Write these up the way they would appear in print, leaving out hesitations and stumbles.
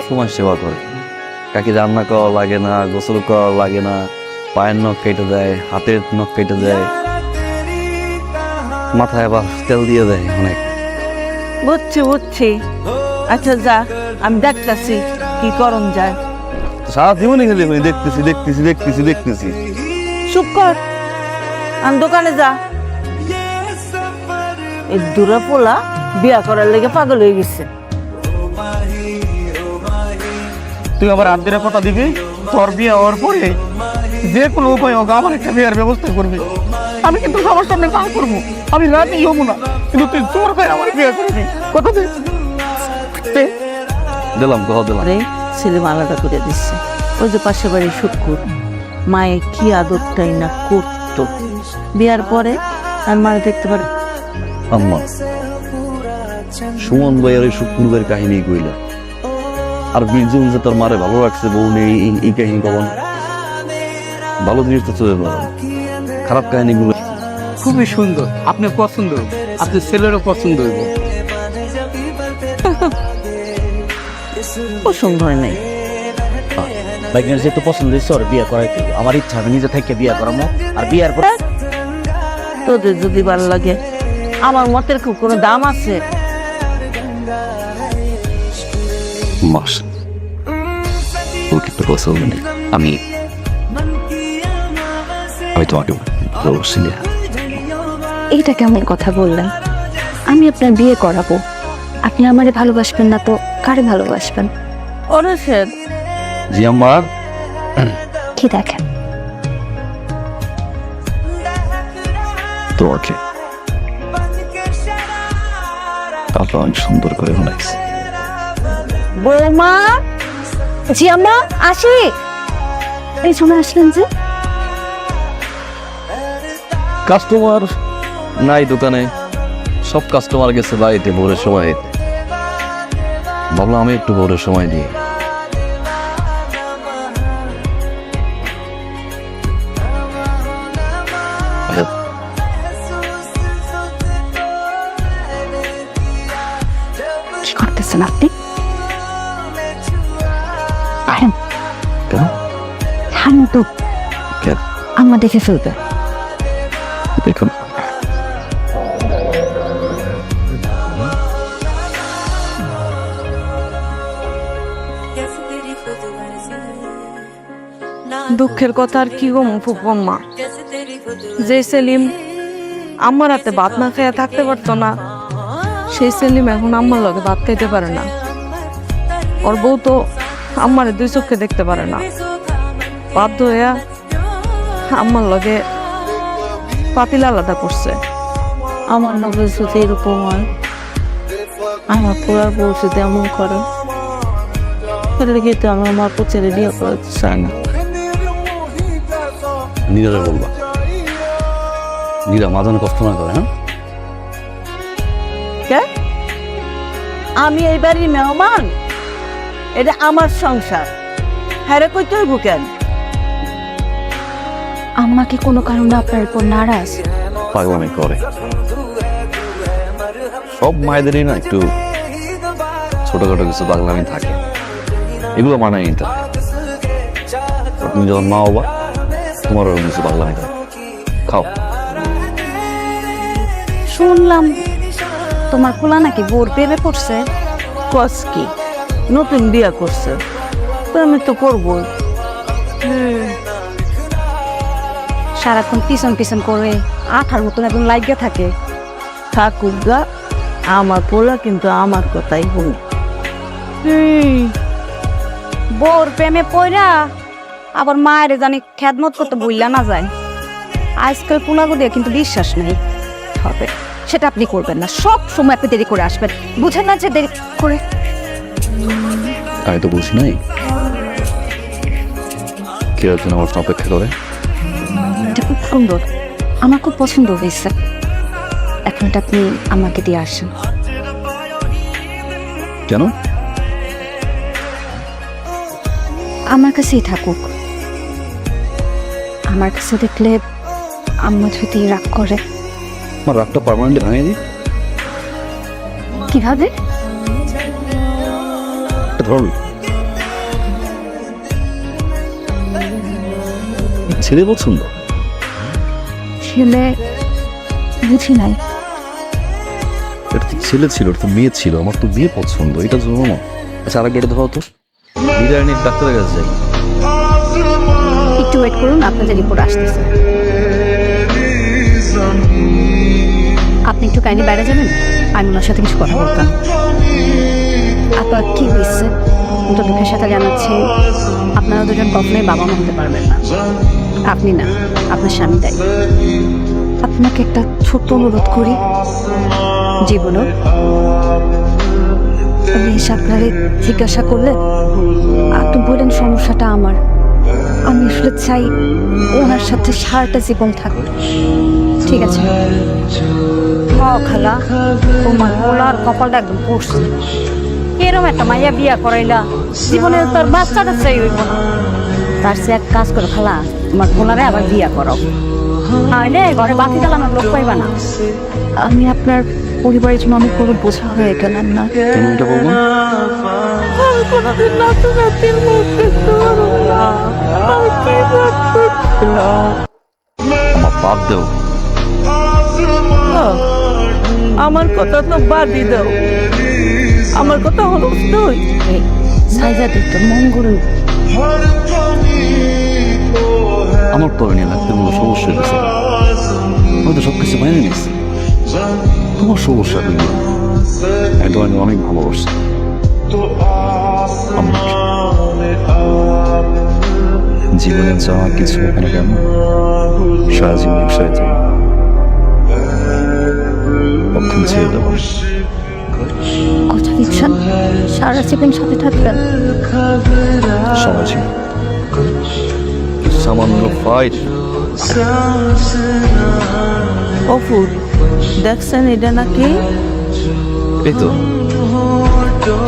সময় সেবা করে। কাকি রান্না করা লাগে না, গোসল করা লাগে না, পায়ের নখ কেটে দেয়, হাতের নখ কেটে দেয়, মাথায় আবার তেল দিয়ে দেয় অনেক। বুঝছি বুঝছি। আচ্ছা যা, আমি দেখতেছি কি করণ যায়। সারা জীবনই খেলে দেখতেছি দেখতেছি দেখতেছি দেখতেছি। চুপ কর, আমি দোকানে যা। এই দূরা পোলা বিয়া করার লেগে পাগল হয়ে গেছে। তুই আবার হাত ধরে কথা দিবি, তোর বিয়ে হওয়ার পরে যে কোনো উপায় হোক আমার একটা বিয়ের ব্যবস্থা করবি। আমি কিন্তু সবার সামনে না করবো, আমি রাতেই হবো না, কিন্তু তুই জোর করে আমার বিয়ে করবি। কথা দে। দিলাম, কথা দিলাম। আরে ছেলে আলাদা করে দিচ্ছে। ওই যে পাশে বাড়ির শুক্কুর মায়ে কি আদরটাই না করতো, বিয়ার পরে আর মায়ে দেখতে পারে। আম্মা, সুমন ভাইয়ের ওই শুক্রবার কাহিনী কইলা, আর বীরজন যে তোর মারে ভালো রাখছে বউ নেই, এই কাহিনী কখন? ভালো জিনিস তো চলে যাবে, খারাপ কাহিনীগুলো। খুবই সুন্দর, আপনার পছন্দ, আপনার ছেলেরও পছন্দ হইব। পছন্দ হয় নাই। বাইকের যেহেতু পছন্দ হয়েছে ওর বিয়ে করাইতে হবে। আমার ইচ্ছা আমি নিজে থেকে বিয়ে করাবো, আর বিয়ের পর তোদের যদি ভালো লাগে, আমার মতের খুব কোনো দাম আছে? মাস ওকে পছন্দ নেই, আমি তোমাকে ভালোবাসি না। এইটা কেমন কথা বললেন? আমি আপনার বিয়ে করাবো, আপনি আমারে ভালোবাসবেন না তো কারে ভালোবাসবেন? ওরে সে জি আমার কি দেখেন? তোমাকে কাপড় অনেক সুন্দর করে বানাইছে। বৌমা, জি আম্মা, আসি। এই সময় আসলেন যে? কাস্টমার নাই দোকানে, সব কাস্টমার গেছে বাড়িতে ভোরের সময়। ভাবলাম আমি একটু ভোরের সময় দিই। কি করতেছেন আপনি? আরেন কেন? হান তো কেন? আম্মা দেখে ফেলবে। দেখুন, দুঃখের কথা আর কি গো ফুফম্মা, যে সেলিম আম্মার হাতে ভাত না খেয়ে থাকতে পারতো না, সেই সেলিম এখন আম্মার লগে ভাত খাইতে পারে না। ওর বউ তো আম্মারে দুই চোখে দেখতে পারে না, বাধ্য হইয়া আম্মার লগে পাতিল আলাদা করছে। আমার লগে যদি এরকম হয়, আমার পুরার বউ যদি এমন করে, তাহলে কিন্তু আমি আমার পুচেরে বিয়ে করতে চাই না। নীরারে বলবা, নীরা মা যেন কষ্ট না করে। হ্যাঁ, কে? আমি এই বাড়ির মেহমান, এটা আমার সংসার। হ্যাঁ রে, কইতে হইব কেন? আম্মা কি কোনো কারণে আপনার উপর নারাজ? পাগলামি করে। সব মায়েদেরই না একটু ছোটখাটো কিছু পাগলামি থাকে, এগুলো মানায় নিতে হয়। তুমি যখন মা হবা, তোমারও কিছু পাগলামি থাকে। খাও। শুনলাম তোমার খোলা নাকি বোর প্রেমে পড়ছে। কস কি, নতুন বিয়া করছে তো আমি তো করবই। সারাক্ষণ পিছন পিছন করে আঠার মতন একদম লাগিয়ে থাকে। থাকুক গা, আমার পোলা কিন্তু আমার কথাই শুনে। বোর প্রেমে পড়া আবার মায়ের জানি খেদমত করতে বললা না যায়। আজকাল পোলাগো দিয়ে কিন্তু বিশ্বাস নেই হবে, সেটা আপনি করবেন না। সব সময় আপনি দেরি করে আসবেন, বুঝেন না যে দেরি করে? আমি তো বুঝি নাই কেউ একজন আমার জন্য অপেক্ষা করে। এটা খুব সুন্দর, আমার খুব পছন্দ হয়েছে। এখন এটা আপনি আমাকে দিয়ে আসেন। কেন? আমার কাছেই থাকুক। আমার কাছে দেখলে আম্মা যদি রাগ করে। আমার রাগটা পার্মানেন্টলি ভাঙে দিই। কিভাবে? ধরুন ছেলে পছন্দ? ছেলে বুঝি নাই। এটা তো ছেলে ছিল, এটা তো মেয়ে ছিল। আমার তো মেয়ে পছন্দ, এটা জন্য না। আচ্ছা, আরেক গেটে ধরো তো, বিদায় নিয়ে ডাক্তারের কাছে যাই। একটু ওয়েট করুন, আপনাদের রিপোর্ট আসতেছে। আপনি একটু কাইন্ডলি বাইরে যাবেন, আমি ওনার সাথে কিছু কথা বলতাম। আপনার কি হয়েছে? তো দুঃখের সাথে জানাচ্ছি, আপনারা দুজন কখনোই বাবা মা হতে পারবেন না। আপনি না, আপনার স্বামী দায়ী। আপনাকে একটা ছোট্ট অনুরোধ করি। জি বলুন। উনি এসে আপনারে জিজ্ঞাসা করলে আপনি বলেন সমস্যাটা আমার। আমি আসলে চাই ওনার সাথে সারাটা জীবন থাকবে। ঠিক আছে? খালা, তোমার পোলার কপালটা একদম পড়ছে। এরম একটা মাইয়া বিয়া করাইলা, জীবনে তোর বাচ্চাটা চাই হইব না। তার সে এক কাজ করো খালা, তোমার পোলারে আবার বিয়া করাও, নাহলে ঘরে বাতি জ্বালানোর লোক পাইবা না। আমি আপনার পরিবারের জন্য অনেক বড় বোঝা হয়ে গেলাম না। কেন এটা বলবো? আমি কোনোদিন নাতু নাতির মুখ দেখতে পারবো না। আমি কি করছিলাম? আমার বাদ দেও। আমার কথা তো বাদই দাও, আমার কথা হলো তুই সাইজা দেখতে মঙ্গল। আমার তো নিয়ে লাগতে কোনো সমস্যা হয়েছে, হয়তো সবকিছু মেনে নিচ্ছি। তোমার সমস্যা কিন্তু আমি তোমাকে অনেক ভালোবাসি। জীবনে যা কিছু হোক না কেন, সারা জীবন একসাথে থাকবো। কখন ছেড়ে দেবো? কথা দিচ্ছেন সারা জীবন সাথে থাকবেন? সারা জীবন। সামান্য ফাইট। অফুর দেখছেন এটা নাকি? এই তো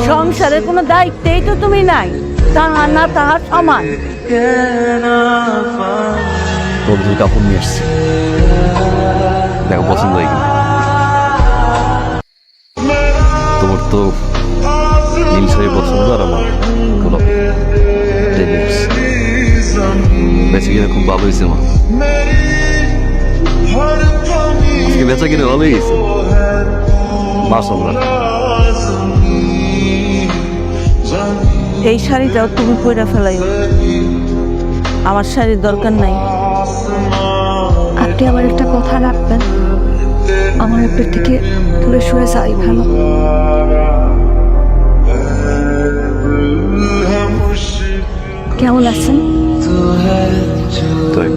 সংসারের কোনো দায়িত্বেই তো তুমি নাই, তাহার না তাহার সমান। তোর দুই কাপড় নিয়ে এসছি, দেখো পছন্দ হয় কিনা। তোমার তো নীল শাড়ি পছন্দ, আর আমার গোলাপি। বেচা কিনে খুব ভালো হয়েছে মা, আজকে বেচা কিনে ভালোই গেছে মাশাআল্লাহ। এই শাড়িটাও তুমি পরে ফেলাইও, আমার শাড়ির দরকার নাই। আপনি আবার একটা কথা রাখবেন, আমার আপনার থেকে দূরে সরে যাই ভালো। কেমন আছেন? তাই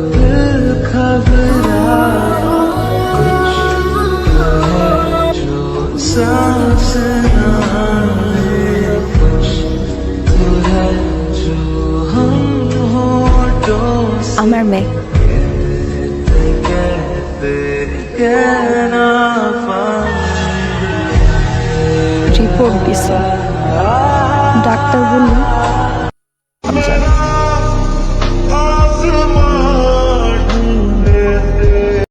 আমার মেয়ে রিপোর্ট দিছে, ডাক্তার বলল আমি জানি